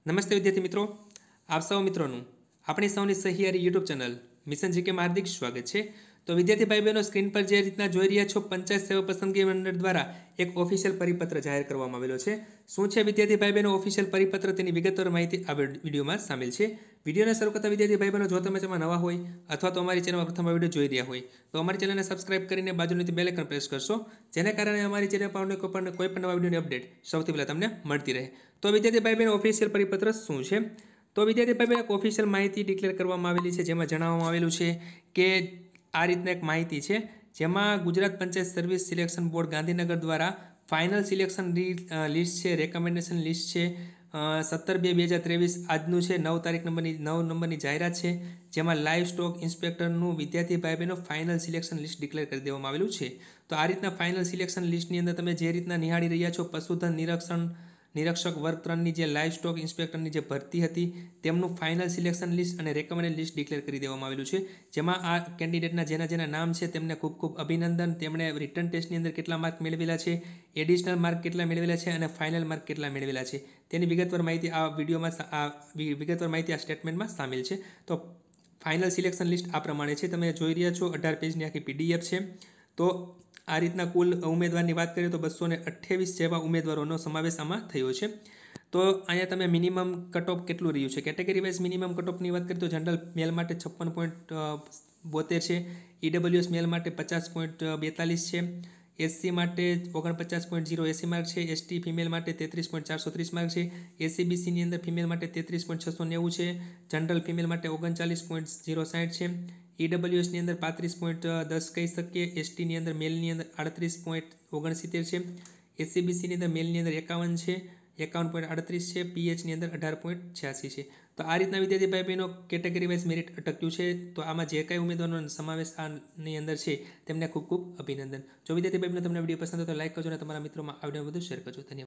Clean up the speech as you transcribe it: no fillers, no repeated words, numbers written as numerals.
નમસ્તે વિદ્યાર્થી મિત્રો, આપ સૌ મિત્રોનું આપણી સૌની સહિયારી યુટ્યુબ ચેનલ મિશન જીકેમાં હાર્દિક સ્વાગત છે। તો વિદ્યાર્થી ભાઈ બહેનો, સ્ક્રીન પર જે રીતના જોઈ રહ્યા છો, પંચાયત સેવા પસંદગી મંડળ દ્વારા એક ઓફિશિયલ પરિપત્ર જાહેર કરવામાં આવેલો છે। શું છે વિદ્યાર્થી ભાઈ બહેનો ઓફિશિયલ પરિપત્ર, તેની વિગતવાર માહિતી આ વિડીયોમાં સામેલ છે। વિડીયોને શરૂ કરતા વિદ્યાર્થી ભાઈ બહેનો, જો તમે તેમાં નવા હોય અથવા તો અમારી ચેનલમાં પ્રથમ વિડીયો જોઈ રહ્યા હોય તો અમારી ચેનલને સબસ્ક્રાઇબ કરીને બાજુની બેલ આઇકન પ્રેસ કરશો, જેને કારણે અમારી ચેનલ પર કોઈ પણ નવા વિડીયોની અપડેટ સૌથી પહેલાં તમને મળતી રહે। તો વિદ્યાર્થી ભાઈ બહેનો, ઓફિશિયલ પરિપત્ર શું છે? તો વિદ્યાર્થી ભાઈ બહેનો, એક ઓફિશિયલ માહિતી ડિક્લેર કરવામાં આવેલી છે, જેમાં જણાવવામાં આવેલું છે કે આ રીતના એક માહિતી છે, જેમાં Gujarat panchayat service selection board Gandhinagar દ્વારા ફાઇનલ સિલેક્શન લિસ્ટ છે, રેકમેન્ડેશન લિસ્ટ છે, 17/2/2023 આજનું છે, 9 નંબરની જાહેરાત છે, જેમાં લાઈવ સ્ટોક ઇન્સ્પેક્ટરનું વિદ્યાર્થી ભાઈ બહેનો ફાઇનલ સિલેક્શન લિસ્ટ ડિક્લેર કરી દેવામાં આવેલું છે। તો આ રીતના ફાઇનલ સિલેક્શન લિસ્ટની અંદર તમે જે રીતના નિહાળી રહ્યા છો, પશુધન નિરીક્ષક વર્ગ 3ની જે લાઈવ સ્ટોક ઇન્સ્પેક્ટરની જે ભરતી હતી તેમનું ફાઇનલ સિલેક્શન લિસ્ટ અને રેકમેન્ડેડ લિસ્ટ ડિક્લેર કરી દેવામાં આવેલું છે, જેમાં આ કેન્ડિડેટના જેના નામ છે તેમને ખૂબ ખૂબ અભિનંદન। તેમણે રિટર્ન ટેસ્ટની અંદર કેટલા માર્ક મેળવેલા છે, એડિશનલ માર્ક કેટલા મેળવેલા છે અને ફાઇનલ માર્ક કેટલા મેળવેલા છે, તેની વિગતવાર માહિતી આ સ્ટેટમેન્ટમાં સામેલ છે। તો ફાઇનલ સિલેક્શન લિસ્ટ આ પ્રમાણે છે, તમે જોઈ રહ્યા છો, 18 પેજની આખી PDF છે। તો આ રીતના કુલ ઉમેદવારની વાત કરીએ તો 228 જેવા ઉમેદવારોનો સમાવેશ આમાં થયો છે। તો અહીંયા તમે મિનિમમ કટ ઓફ કેટલું રહ્યું છે, કેટેગરી વાઇઝ મિનિમમ કટ ઓફની વાત કરીએ તો જનરલ મેલ માટે 56.72 છે, EWS મેલ માટે 50.42 છે, SC માટે 49.080 માર્ક છે, ST ફિમેલ માટે 33.430 માર્ક છે, SCBCની અંદર ફિમેલ માટે 33.690 છે, જનરલ ફિમેલ માટે 39.060 છે, EWSની અંદર 35.10 કહી શકીએ, STની અંદર મેલની અંદર 38.69 છે, SCBCની અંદર મેલની અંદર 51 છે, 51.38 છે, PHની અંદર 18.86 છે। તો આ રીતના વિદ્યાર્થી ભાઈ બહેનો કેટેગરી વાઇઝ મેરિટ અટક્યું છે। તો આમાં જે કાંઈ ઉમેદવારનો સમાવેશ આની અંદર છે તેમને ખૂબ ખૂબ અભિનંદન। જો વિદ્યાર્થી ભાઈ બહેનો તમને વિડીયો પસંદ હોય તો લાઈક કરજો અને તમારા મિત્રોમાં આ વિડીયો વધુ શેર કરજો। ધન્યવાદ।